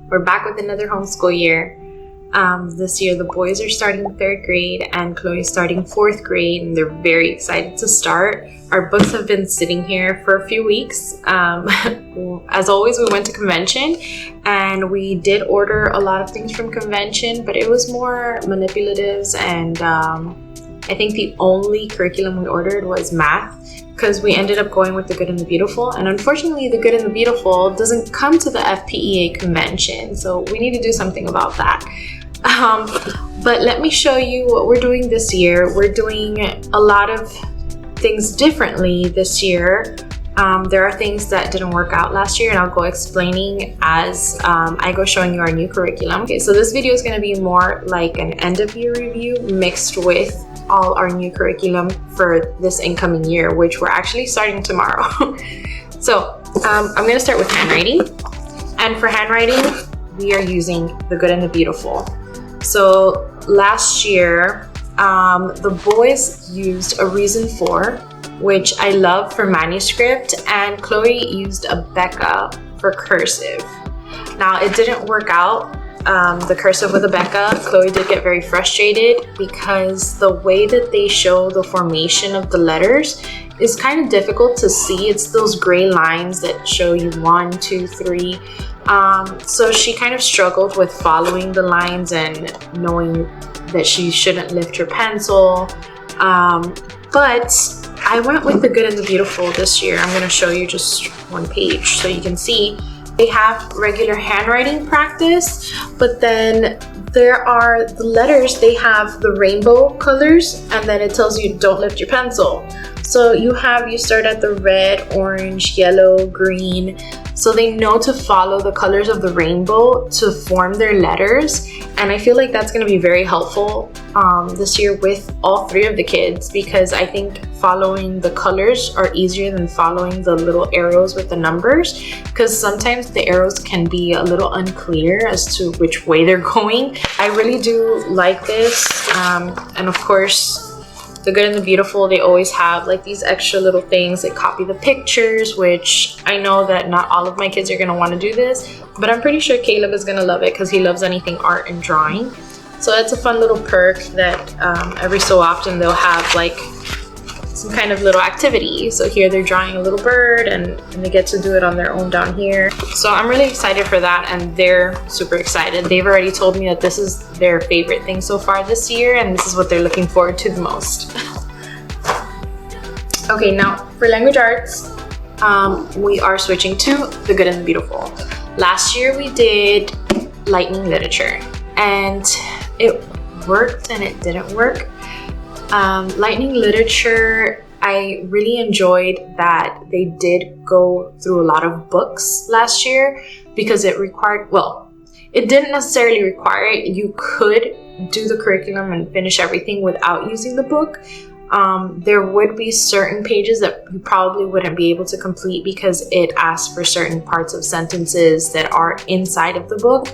We're back with another homeschool year. This year the boys are starting 3rd grade and Chloe's starting 4th grade, and they're very excited to start. Our books have been sitting here for a few weeks. As always, we went to convention and we did order a lot of things from convention, but it was more manipulatives, and I think the only curriculum we ordered was math, because we ended up going with The Good and the Beautiful, and unfortunately The Good and the Beautiful doesn't come to the FPEA convention, so we need to do something about that. But let me show you what we're doing this year. We're doing a lot of things differently this year. There are things that didn't work out last year, and I'll go explaining as I go showing you our new curriculum. Okay, so this video is going to be more like an end of year review mixed with all our new curriculum for this incoming year, which we're actually starting tomorrow. So I'm going to start with handwriting, and for handwriting we are using The Good and the Beautiful. So last year the boys used A Reason For, which I love for manuscript, and Chloe used a Becca for cursive. Now it didn't work out, the cursive with a Becca. Chloe did get very frustrated because the way that they show the formation of the letters is kind of difficult to see. It's those gray lines that show you 1, 2, 3. So she kind of struggled with following the lines and knowing that she shouldn't lift her pencil. But I went with The Good and the Beautiful this year. I'm going to show you just one page so you can see. They have regular handwriting practice, but then there are the letters, they have the rainbow colors, and then it tells you don't lift your pencil. So you start at the red, orange, yellow, green. So they know to follow the colors of the rainbow to form their letters. And I feel like that's going to be very helpful this year with all 3 of the kids, because I think following the colors are easier than following the little arrows with the numbers, because sometimes the arrows can be a little unclear as to which way they're going. I really do like this. And of course, The Good and the Beautiful, they always have like these extra little things. They copy the pictures, which I know that not all of my kids are going to want to do this, but I'm pretty sure Caleb is going to love it because he loves anything art and drawing. So that's a fun little perk that every so often they'll have like some kind of little activity. So here they're drawing a little bird, and they get to do it on their own down here. So I'm really excited for that, and they're super excited. They've already told me that this is their favorite thing so far this year, and this is what they're looking forward to the most. Okay, now for language arts, we are switching to The Good and the Beautiful. Last year we did lightning literature, and it worked and it didn't work. Lightning literature, I really enjoyed that they did go through a lot of books last year, because it required, well, it didn't necessarily require it. You could do the curriculum and finish everything without using the book. There would be certain pages that you probably wouldn't be able to complete because it asks for certain parts of sentences that are inside of the book,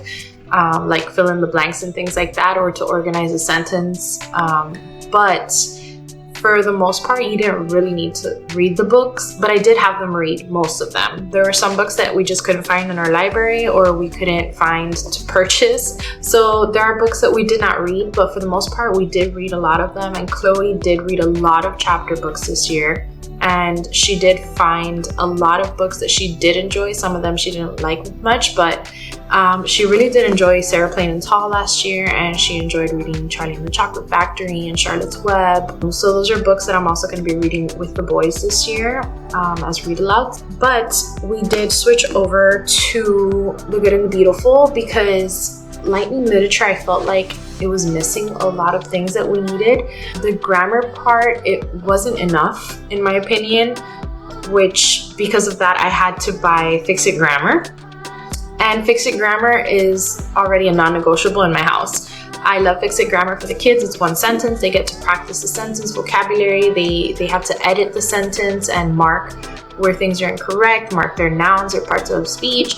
like fill in the blanks and things like that, or to organize a sentence. But for the most part, you didn't really need to read the books, but I did have them read most of them. There were some books that we just couldn't find in our library, or we couldn't find to purchase. So there are books that we did not read, but for the most part, we did read a lot of them. And Chloe did read a lot of chapter books this year, and she did find a lot of books that she did enjoy. Some of them she didn't like much, but she really did enjoy Sarah Plain and Tall last year, and she enjoyed reading Charlie and the Chocolate Factory and Charlotte's Web. So those are books that I'm also going to be reading with the boys this year as read alouds. But we did switch over to The Good and the Beautiful because lightning literature, I felt like it was missing a lot of things that we needed. The grammar part, it wasn't enough in my opinion, which because of that I had to buy Fix-It Grammar. And Fix-It Grammar is already a non-negotiable in my house. I love Fix-It Grammar for the kids. It's one sentence. They get to practice the sentence vocabulary. They have to edit the sentence and mark where things are incorrect, mark their nouns or parts of speech.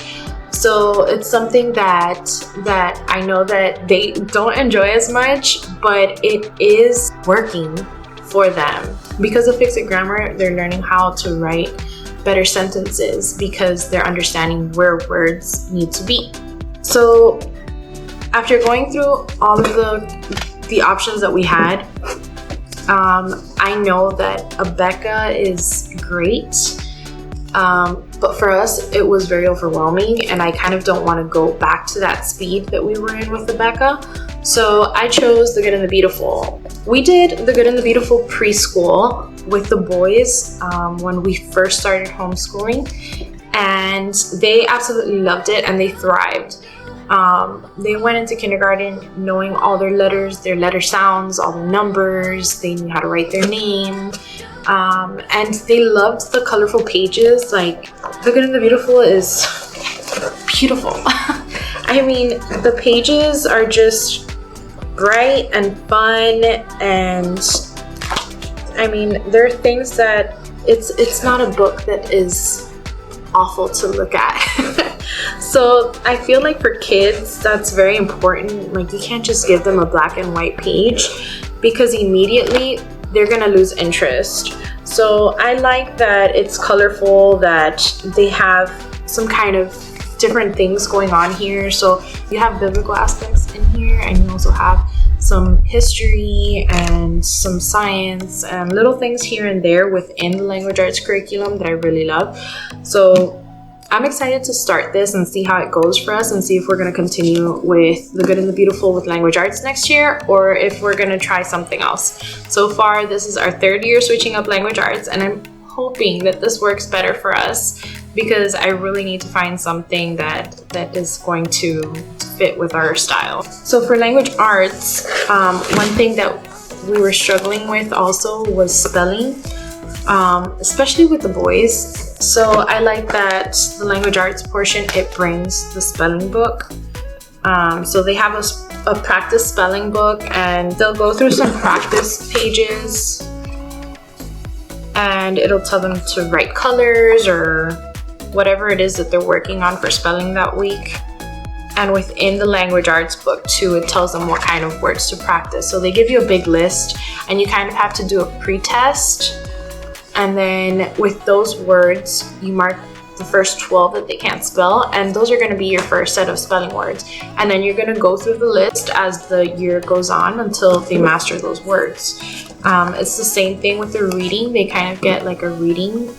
So it's something that I know that they don't enjoy as much, but it is working for them. Because of Fix-It Grammar, they're learning how to write better sentences because they're understanding where words need to be. So after going through all of the options that we had, I know that a Becca is great, but for us it was very overwhelming, and I kind of don't want to go back to that speed that we were in with the Becca. So I chose The Good and the Beautiful. We did The Good and the Beautiful preschool with the boys when we first started homeschooling, and they absolutely loved it and they thrived. They went into kindergarten knowing all their letters, their letter sounds, all the numbers. They knew how to write their name, and they loved the colorful pages. Like, The Good and the Beautiful is beautiful. I mean, the pages are just bright and fun, and I mean, there are things that it's not a book that is awful to look at. So I feel like for kids, that's very important. Like, you can't just give them a black and white page, because immediately they're gonna lose interest. So I like that it's colorful, that they have some kind of different things going on here. So you have biblical aspects in here, and you also have some history and some science and little things here and there within the language arts curriculum that I really love. So I'm excited to start this and see how it goes for us, and see if we're going to continue with The Good and the Beautiful with language arts next year, or if we're going to try something else. So far, this is our 3rd year switching up language arts, and I'm hoping that this works better for us, because I really need to find something that is going to fit with our style. So for language arts, one thing that we were struggling with also was spelling, especially with the boys. So I like that the language arts portion, it brings the spelling book. So they have a practice spelling book, and they'll go through some practice pages, and it'll tell them to write colors or whatever it is that they're working on for spelling that week. And within the language arts book too, it tells them what kind of words to practice. So they give you a big list, and you kind of have to do a pre-test. And then with those words, you mark the first 12 that they can't spell, and those are going to be your first set of spelling words. And then you're going to go through the list as the year goes on until they master those words. It's the same thing with the reading. They kind of get like a reading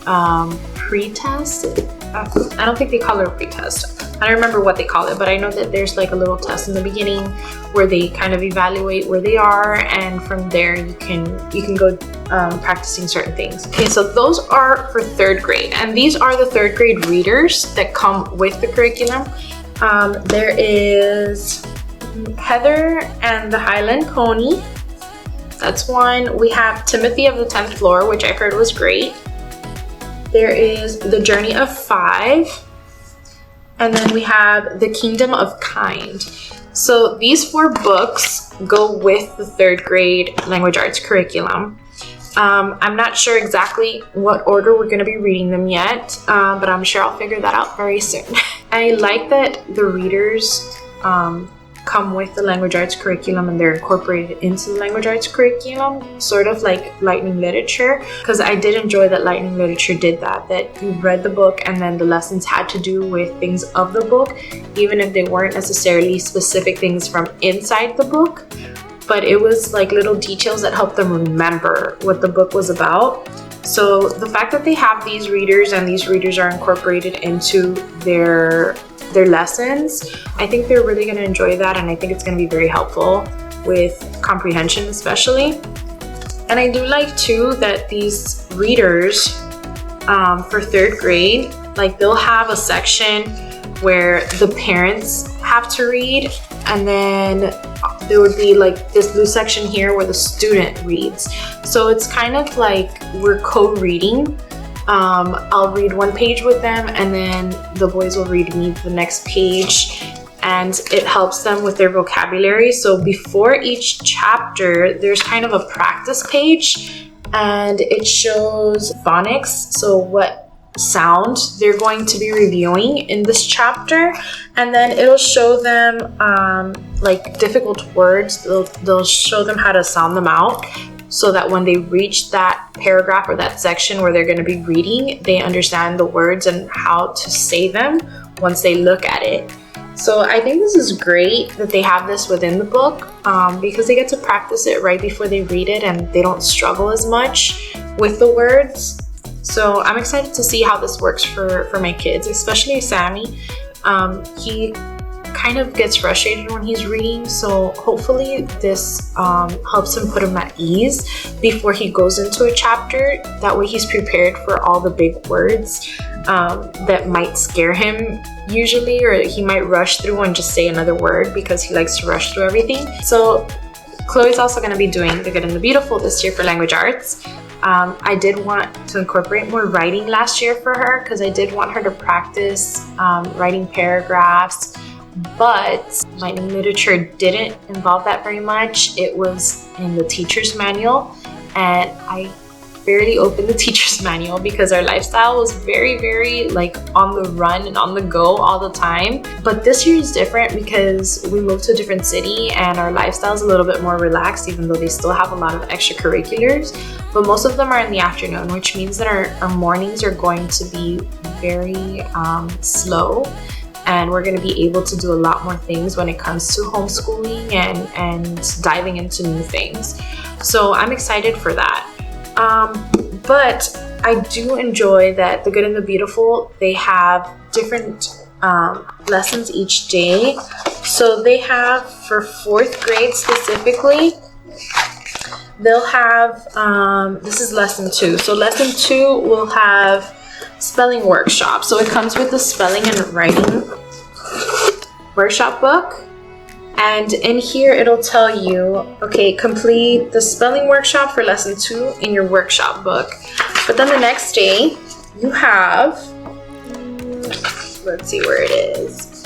pre-test. I don't think they call it a pre-test. I don't remember what they call it, but I know that there's like a little test in the beginning where they kind of evaluate where they are, and from there you can go practicing certain things. Okay, so those are for 3rd grade, and these are the 3rd grade readers that come with the curriculum. There is Heather and the Highland Pony. That's one. We have Timothy of the 10th Floor, which I heard was great. There is The Journey of 5. And then we have The Kingdom of Kind. So these 4 books go with the 3rd grade language arts curriculum. I'm not sure exactly what order we're going to be reading them yet, but I'm sure I'll figure that out very soon. I like that the readers come with the language arts curriculum, and they're incorporated into the language arts curriculum, sort of like Lightning Literature, because I did enjoy that Lightning Literature did that you read the book and then the lessons had to do with things of the book, even if they weren't necessarily specific things from inside the book, but it was like little details that helped them remember what the book was about. So the fact that they have these readers, and these readers are incorporated into their lessons, I think they're really going to enjoy that, and I think it's going to be very helpful with comprehension especially. And I do like too that these readers for 3rd grade, like, they'll have a section where the parents have to read, and then there would be like this blue section here where the student reads. So it's kind of like we're co-reading. I'll read one page with them, and then the boys will read me the next page, and it helps them with their vocabulary. So before each chapter, there's kind of a practice page, and it shows phonics, so what sound they're going to be reviewing in this chapter, and then it'll show them like difficult words. They'll show them how to sound them out, so that when they reach that paragraph or that section where they're going to be reading, they understand the words and how to say them once they look at it. So I think this is great that they have this within the book because they get to practice it right before they read it and they don't struggle as much with the words. So I'm excited to see how this works for my kids, especially Sammy. He kind of gets frustrated when he's reading, so hopefully this helps him put him at ease before he goes into a chapter. That way he's prepared for all the big words that might scare him usually, or he might rush through and just say another word because he likes to rush through everything. So Chloe's also going to be doing The Good and the Beautiful this year for language arts. I did want to incorporate more writing last year for her because I did want her to practice writing paragraphs, but Lightning Literature didn't involve that very much. It was in the teacher's manual, and I barely opened the teacher's manual because our lifestyle was very like on the run and on the go all the time. But this year is different because we moved to a different city and our lifestyle is a little bit more relaxed, even though they still have a lot of extracurriculars, but most of them are in the afternoon, which means that our mornings are going to be very slow, and we're going to be able to do a lot more things when it comes to homeschooling and diving into new things. So I'm excited for that. But I do enjoy that The Good and the Beautiful, they have different lessons each day. So they have, for 4th grade specifically, they'll have, this is lesson 2. So lesson 2 will have spelling workshop. So it comes with the spelling and writing workshop book. And in here, it'll tell you, okay, complete the spelling workshop for lesson 2 in your workshop book. But then the next day, you have, let's see where it is.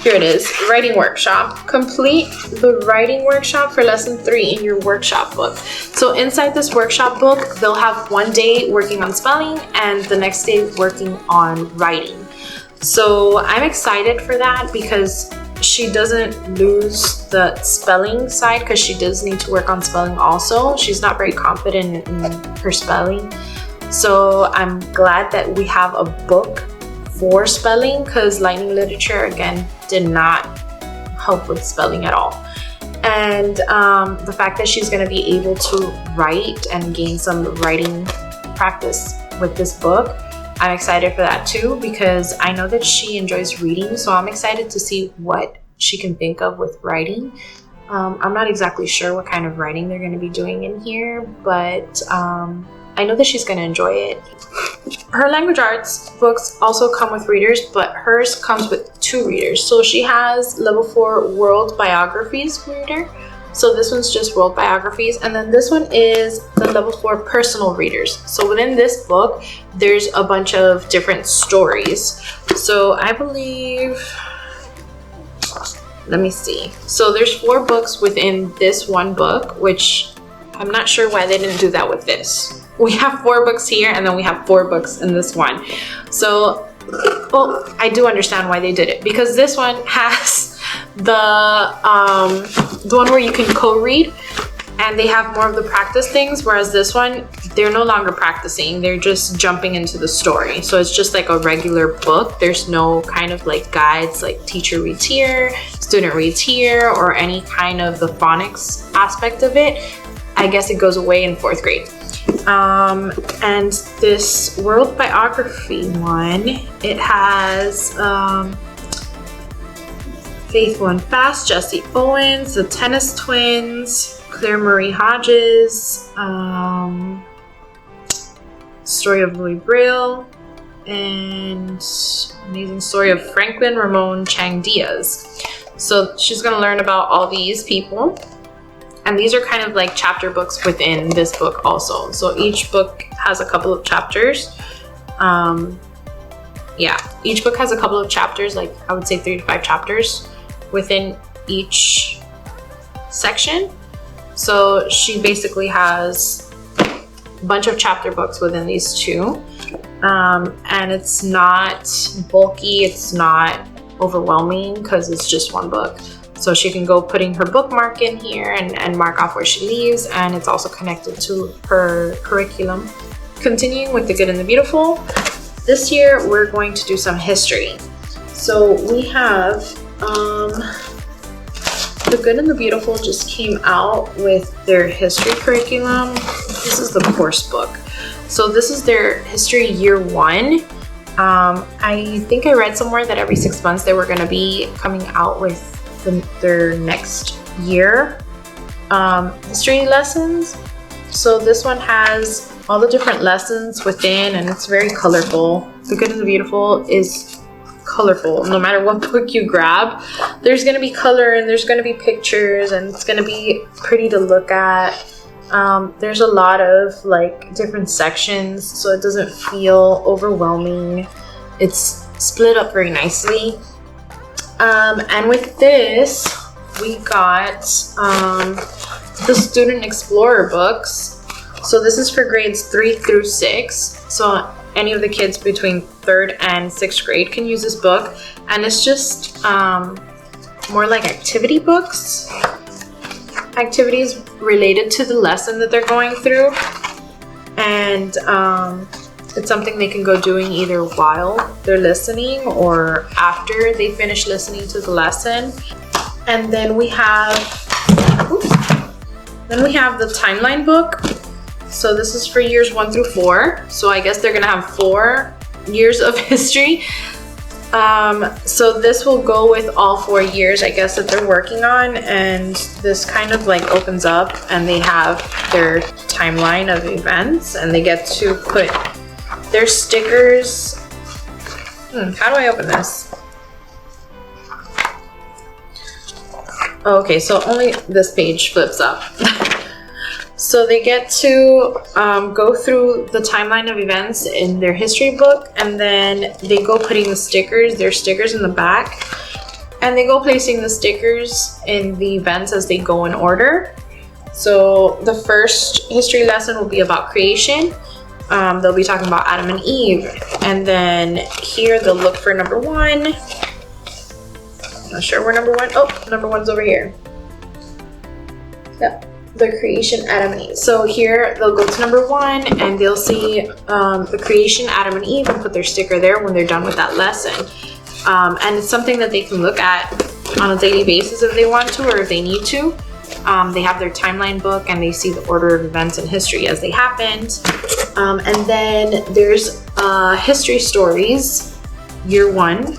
Here it is, writing workshop. Complete the writing workshop for lesson 3 in your workshop book. So inside this workshop book, they'll have one day working on spelling and the next day working on writing. So I'm excited for that because she doesn't lose the spelling side, because she does need to work on spelling also. She's not very confident in her spelling. So I'm glad that we have a book for spelling, because Lightning Literature, again, did not help with spelling at all. And the fact that she's going to be able to write and gain some writing practice with this book, I'm excited for that too, because I know that she enjoys reading, so I'm excited to see what she can think of with writing. I'm not exactly sure what kind of writing they're going to be doing in here, but I know that she's going to enjoy it. Her language arts books also come with readers, but hers comes with 2 readers. So she has level 4 world biographies reader. So this one's just world biographies, and then this one is the level 4 personal readers. So within this book, there's a bunch of different stories. So I believe, let me see. So there's 4 books within this one book, which I'm not sure why they didn't do that with this. We have 4 books here, and then we have 4 books in this one. So, well, I do understand why they did it, because this one has the one where you can co-read, and they have more of the practice things, whereas this one, they're no longer practicing, they're just jumping into the story. So it's just like a regular book. There's no kind of like guides, like teacher reads here, student reads here, or any kind of the phonics aspect of it. I guess it goes away in 4th grade. And this world biography one, it has Faithful and Fast, Jesse Owens, the Tennis Twins, Claire Marie Hodges, Story of Louis Braille, and Amazing Story of Franklin Ramon Chang Diaz. So she's going to learn about all these people. And these are kind of like chapter books within this book also. So each book has a couple of chapters. Each book has a couple of chapters, like I would say 3 to 5 chapters within each section. So she basically has a bunch of chapter books within these 2. And it's not bulky, it's not overwhelming, because it's just one book. So she can go putting her bookmark in here and mark off where she leaves, and it's also connected to her curriculum. Continuing with The Good and the Beautiful, this year we're going to do some history. So we have The Good and the Beautiful just came out with their history curriculum. This is the course book. So this is their history year 1. I think I read somewhere that every 6 months they were going to be coming out with their next year history lessons. So this one has all the different lessons within, and it's very colorful. The Good and the Beautiful is colorful. No matter what book you grab, there's going to be color and there's going to be pictures, and it's going to be pretty to look at. There's a lot of like different sections, so it doesn't feel overwhelming. It's split up very nicely. And with this, we got the Student Explorer books. So this is for grades 3 through 6. So any of the kids between 3rd and 6th grade can use this book. And it's just more like activity books. Activities related to the lesson that they're going through. And it's something they can go doing either while they're listening or after they finish listening to the lesson. And then we have the timeline book. So this is for years 1 through 4. So I guess they're gonna have 4 years of history. So this will go with all 4 years, I guess, that they're working on. And this kind of like opens up and they have their timeline of events, and they get to put their stickers. How do I open this? Okay, so only this page flips up. So they get to go through the timeline of events in their history book, and then they go putting their stickers in the back, and they go placing the stickers in the events as they go in order. So the first history lesson will be about creation. They'll be talking about Adam and Eve, and then here they'll look for number 1. Not sure where number 1. Oh, number 1's over here. Yep. The creation, Adam and Eve. So here they'll go to number 1 and they'll see the creation, Adam and Eve, and put their sticker there when they're done with that lesson. And it's something that they can look at on a daily basis if they want to or if they need to. They have their timeline book and they see the order of events in history as they happened. And then there's history stories, year 1.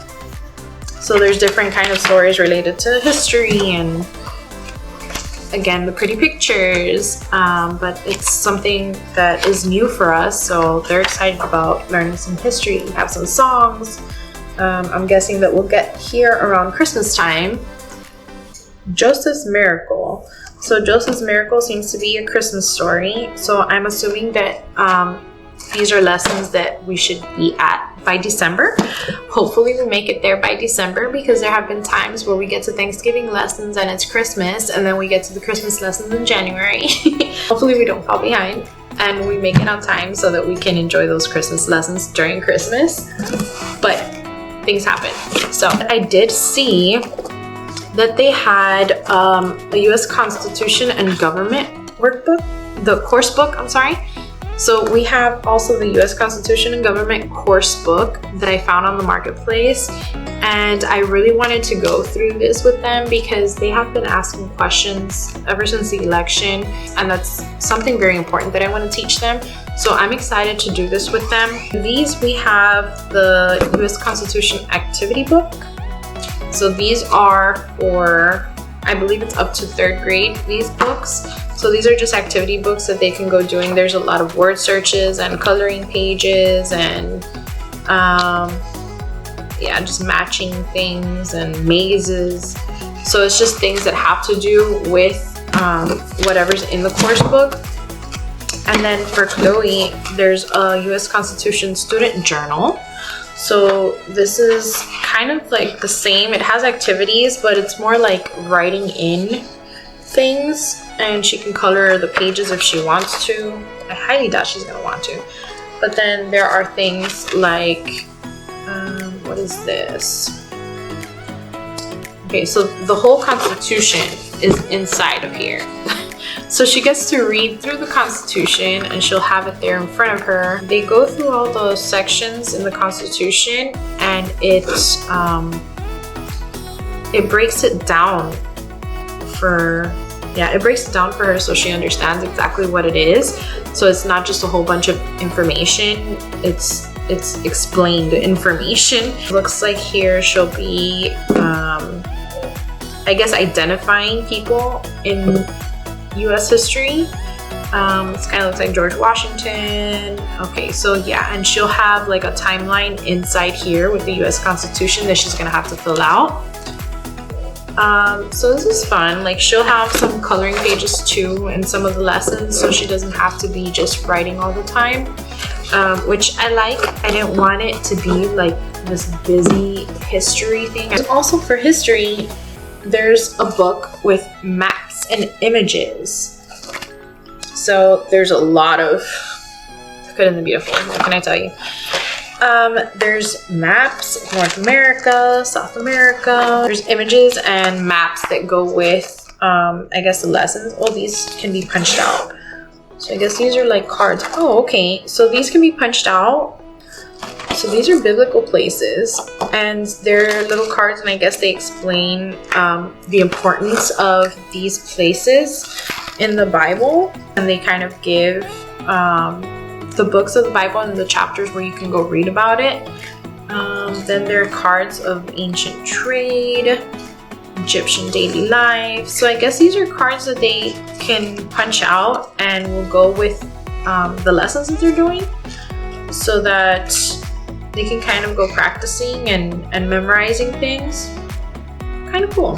So there's different kind of stories related to history and again, the pretty pictures, but it's something that is new for us, so they're excited about learning some history. We have some songs. I'm guessing that we'll get here around Christmas time. Joseph's Miracle. So Joseph's Miracle seems to be a Christmas story, so I'm assuming that these are lessons that we should be at by December. Hopefully we make it there by December, because there have been times where we get to Thanksgiving lessons and it's Christmas, and then we get to the Christmas lessons in January. Hopefully we don't fall behind and we make it on time so that we can enjoy those Christmas lessons during Christmas. But things happen. So I did see that they had a U.S. Constitution and Government workbook, the course book, I'm sorry. So we have also the U.S. Constitution and Government course book that I found on the marketplace, and I really wanted to go through this with them because they have been asking questions ever since the election, and that's something very important that I want to teach them. So I'm excited to do this with them. These, we have the U.S. Constitution activity book. So these are for, I believe it's up to 3rd grade, these books. So these are just activity books that they can go doing. There's a lot of word searches and coloring pages and just matching things and mazes. So it's just things that have to do with whatever's in the course book. And then for Chloe, there's a U.S. Constitution student journal. So this is kind of like the same. It has activities, but it's more like writing in things, and she can color the pages if she wants to. I highly doubt she's gonna want to. But then there are things like, what is this? Okay, so the whole Constitution is inside of here. So she gets to read through the Constitution and she'll have it there in front of her. They go through all those sections in the Constitution, and it it breaks it down for her so she understands exactly what it is. So it's not just a whole bunch of information, it's explained information. Looks like here she'll be I guess identifying people in US history. This kind of looks like George Washington. Okay, so yeah, and she'll have like a timeline inside here with the US Constitution that she's gonna have to fill out. So this is fun. Like, she'll have some coloring pages too in some of the lessons, so she doesn't have to be just writing all the time, which I like. I didn't want it to be like this busy history thing. And also for history, there's a book with maps and images. So there's a lot of good and the beautiful. What can I tell you? There's maps of North America, South America. There's images and maps that go with, I guess, the lessons. Oh, these can be punched out. So I guess these are like cards. Oh, okay. So these can be punched out. So these are biblical places, and they're little cards, and I guess they explain the importance of these places in the Bible, and they kind of give the books of the Bible and the chapters where you can go read about it. Then there are cards of ancient trade, Egyptian daily life. So I guess these are cards that they can punch out and will go with the lessons that they're doing, so that they can kind of go practicing and memorizing things. Kind of cool.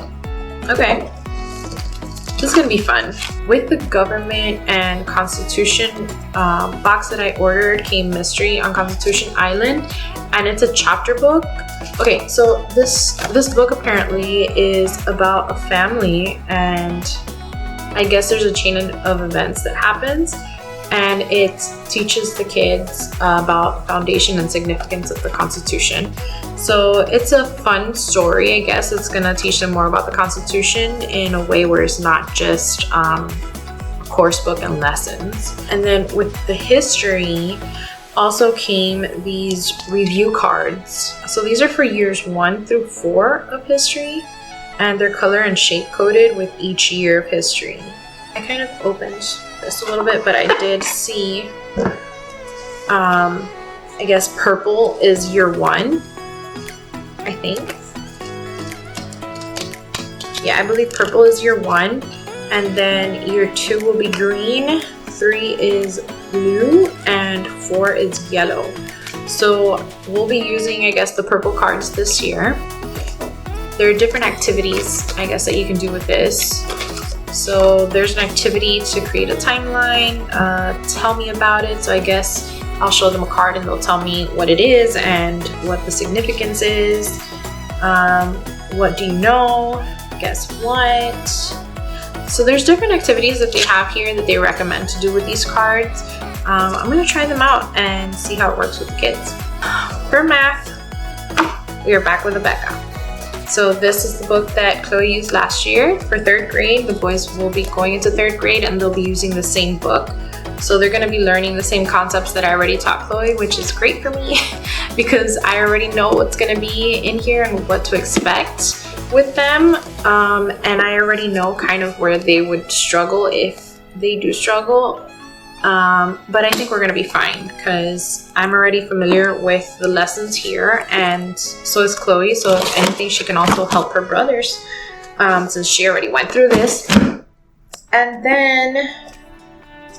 Okay. This is gonna be fun. With the government and Constitution box that I ordered came Mystery on Constitution Island, and it's a chapter book. Okay, so this book apparently is about a family, and I guess there's a chain of events that happens, and it teaches the kids about the foundation and significance of the Constitution. So it's a fun story, I guess. It's gonna teach them more about the Constitution in a way where it's not just a course book and lessons. And then with the history also came these review cards. So these are for years 1 through 4 of history, and they're color and shape coded with each year of history. I kind of opened this a little bit, but I did see, I guess purple is year 1, I think. Yeah, I believe purple is year 1, and then year 2 will be green, 3 is blue, and 4 is yellow. So we'll be using, I guess, the purple cards this year. There are different activities, I guess, that you can do with this. So there's an activity to create a timeline, tell me about it. So I guess I'll show them a card and they'll tell me what it is and what the significance is. What do you know? Guess what? So there's different activities that they have here that they recommend to do with these cards. I'm gonna try them out and see how it works with the kids. For math, we are back with Rebecca. So this is the book that Chloe used last year for 3rd grade. The boys will be going into 3rd grade and they'll be using the same book. So they're gonna be learning the same concepts that I already taught Chloe, which is great for me because I already know what's gonna be in here and what to expect with them. And I already know kind of where they would struggle if they do struggle. But I think we're gonna be fine because I'm already familiar with the lessons here, and so is Chloe. So if anything, she can also help her brothers since she already went through this. And then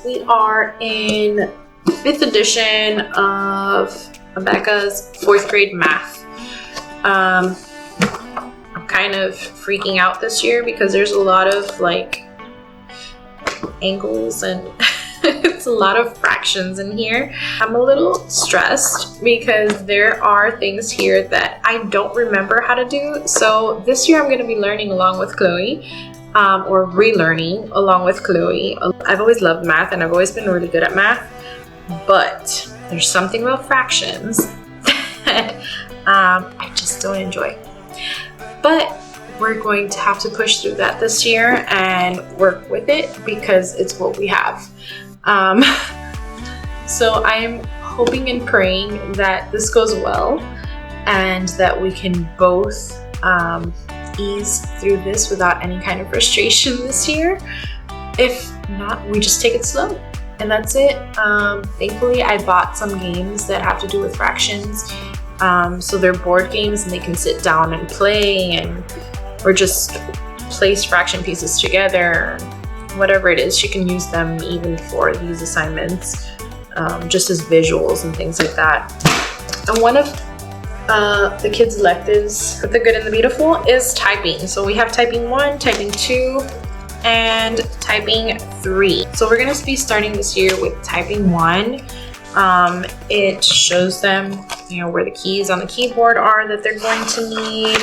we are in 5th edition of Rebecca's 4th grade math. I'm kind of freaking out this year because there's a lot of like angles and it's a lot of fractions in here. I'm a little stressed because there are things here that I don't remember how to do. So this year I'm going to be learning along with Chloe, or relearning along with Chloe. I've always loved math and I've always been really good at math, but there's something about fractions that I just don't enjoy. But we're going to have to push through that this year and work with it because it's what we have. So I'm hoping and praying that this goes well and that we can both ease through this without any kind of frustration this year. If not, we just take it slow. And that's it. Thankfully, I bought some games that have to do with fractions. So they're board games and they can sit down and play or just place fraction pieces together. Whatever it is, she can use them even for these assignments, just as visuals and things like that. And one of the kids' electives with the good and the beautiful is typing. So we have typing 1, typing 2, and typing 3. So we're going to be starting this year with typing 1. It shows them, where the keys on the keyboard are that they're going to need.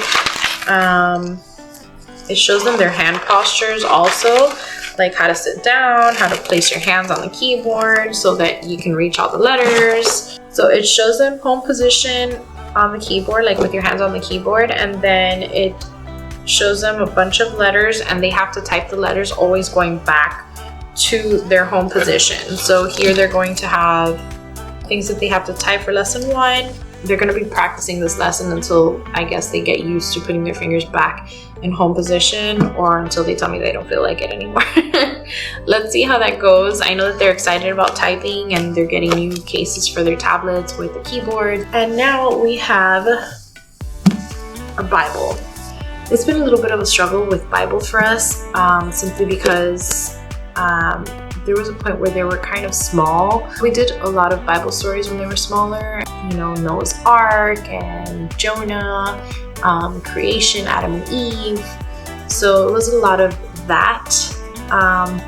It shows them their hand postures also, like how to sit down, how to place your hands on the keyboard so that you can reach all the letters. So it shows them home position on the keyboard, like with your hands on the keyboard, and then it shows them a bunch of letters and they have to type the letters always going back to their home position. So here they're going to have things that they have to type for lesson 1. They're going to be practicing this lesson until I guess they get used to putting their fingers back in home position, or until they tell me they don't feel like it anymore. Let's see how that goes. I know that they're excited about typing and they're getting new cases for their tablets with the keyboard. And now we have a Bible. It's been a little bit of a struggle with Bible for us, simply because there was a point where they were kind of small. We did a lot of Bible stories when they were smaller, Noah's Ark and Jonah, creation, Adam and Eve. So it was a lot of that.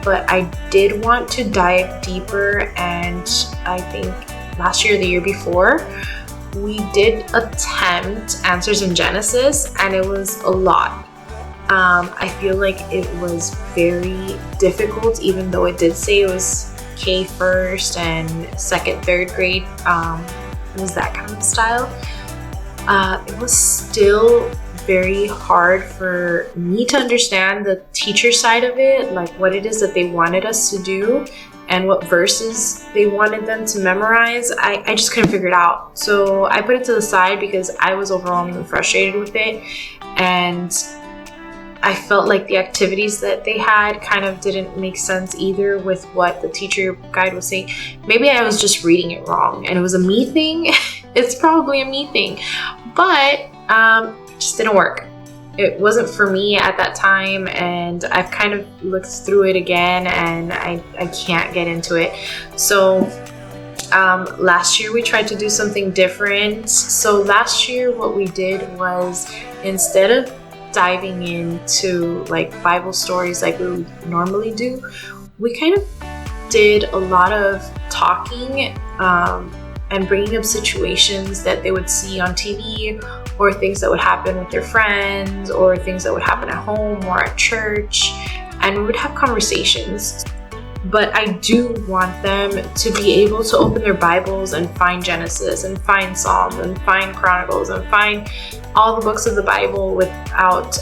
But I did want to dive deeper, and I think last year or the year before, we did attempt Answers in Genesis, and it was a lot. I feel like it was very difficult, even though it did say it was K first and 2nd, 3rd grade. It was that kind of style. It was still very hard for me to understand the teacher side of it, like what it is that they wanted us to do and what verses they wanted them to memorize. I just couldn't figure it out. So I put it to the side because I was overwhelmingly frustrated with it, and I felt like the activities that they had kind of didn't make sense either with what the teacher guide was saying. Maybe I was just reading it wrong and it was a me thing. It's probably a me thing, but it just didn't work. It wasn't for me at that time, and I've kind of looked through it again and I can't get into it. So last year we tried to do something different. So last year what we did was, instead of diving into like Bible stories like we would normally do, we kind of did a lot of talking and bringing up situations that they would see on TV, or things that would happen with their friends, or things that would happen at home or at church, and we would have conversations. But I do want them to be able to open their Bibles and find Genesis and find Psalms and find Chronicles and find all the books of the Bible without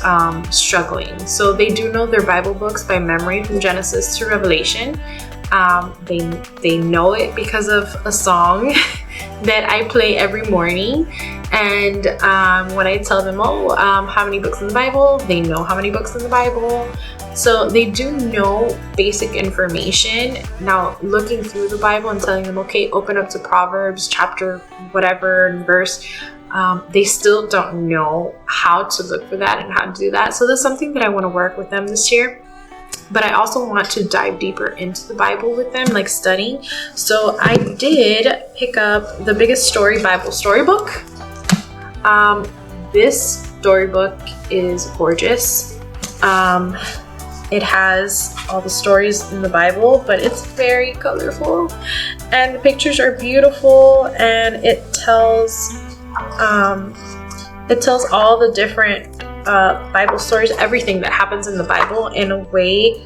struggling. So they do know their Bible books by memory from Genesis to Revelation. They know it because of a song that I play every morning. And when I tell them, how many books in the Bible, they know how many books in the Bible. So they do know basic information. Now, looking through the Bible and telling them, okay, open up to Proverbs chapter whatever and verse, they still don't know how to look for that and how to do that. So that's something that I want to work with them this year. But I also want to dive deeper into the Bible with them, like studying. So I did pick up the Biggest Story Bible Storybook. This storybook is gorgeous. It has all the stories in the Bible, but it's very colorful, and the pictures are beautiful, and it tells all the different Bible stories, everything that happens in the Bible, in a way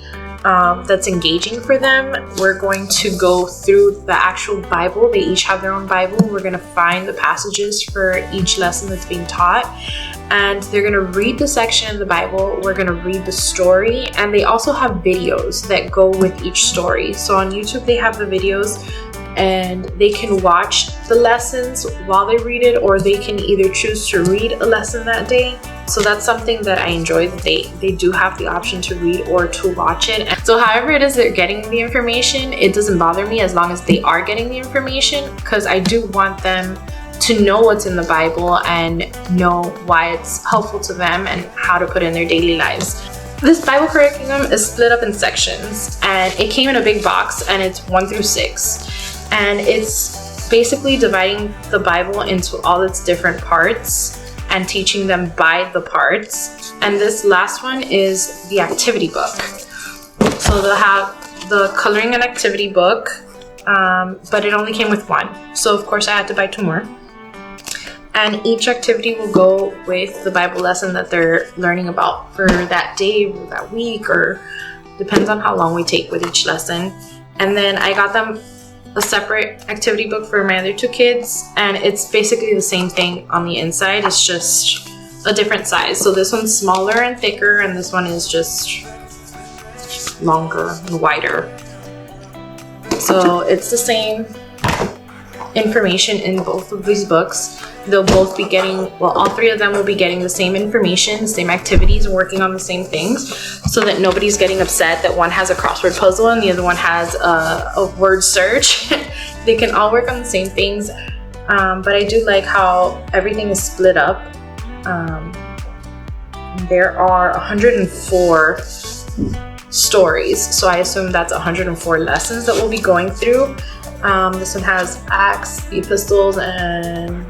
that's engaging for them. We're going to go through the actual Bible. They each have their own Bible. We're going to find the passages for each lesson that's being taught, and they're going to read the section of the Bible. We're going to read the story, and they also have videos that go with each story. So on YouTube they have the videos, and they can watch the lessons while they read it, or they can either choose to read a lesson that day So that's something that I enjoy, that they do have the option to read or to watch it. And so however it is they're getting the information, it doesn't bother me as long as they are getting the information, because I do want them to know what's in the Bible and know why it's helpful to them and how to put in their daily lives. This Bible curriculum is split up in sections, and it came in a big box, and it's 1 through 6. And it's basically dividing the Bible into all its different parts and teaching them by the parts. And this last one is the activity book. So they'll have the coloring and activity book, but it only came with 1. So of course I had to buy 2 more. And each activity will go with the Bible lesson that they're learning about for that day or that week, or depends on how long we take with each lesson. And then I got them a separate activity book for my other 2 kids, and it's basically the same thing on the inside. It's just a different size. So this one's smaller and thicker, and this one is just longer and wider. So it's the same information in both of these books. They'll both be getting, well, all 3 of them will be getting the same information, the same activities, and working on the same things, so that nobody's getting upset that one has a crossword puzzle and the other one has a word search. They can all work on the same things, but I do like how everything is split up. There are 104 stories, so I assume that's 104 lessons that we'll be going through. This one has Acts, Epistles, and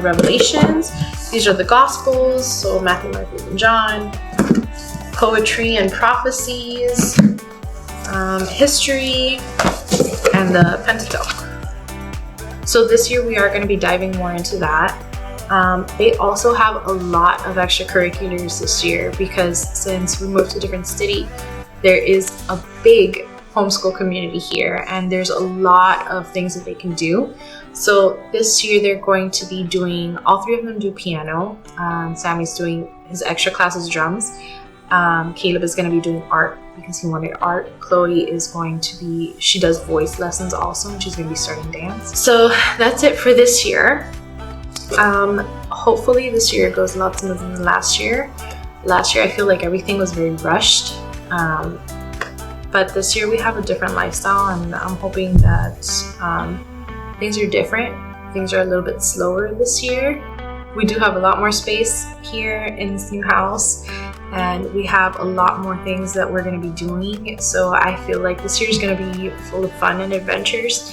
Revelations. These are the Gospels, so Matthew, Mark, Luke, and John. Poetry and prophecies, history, and the Pentateuch. So this year we are going to be diving more into that. They also have a lot of extracurriculars this year, because since we moved to a different city, there is a big homeschool community here, and there's a lot of things that they can do. So this year they're going to be doing, all 3 of them do piano. Sammy's doing his extra classes drums. Caleb is going to be doing art because he wanted art. Chloe is going to be, she does voice lessons also, and she's going to be starting dance. So that's it for this year. Hopefully this year goes a lot smoother than last year. Last year I feel like everything was very rushed. But this year we have a different lifestyle, and I'm hoping that things are different. Things are a little bit slower this year. We do have a lot more space here in this new house, and we have a lot more things that we're going to be doing. So I feel like this year is going to be full of fun and adventures,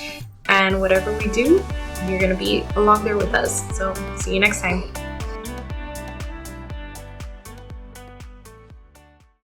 and whatever we do, you're going to be along there with us. So see you next time.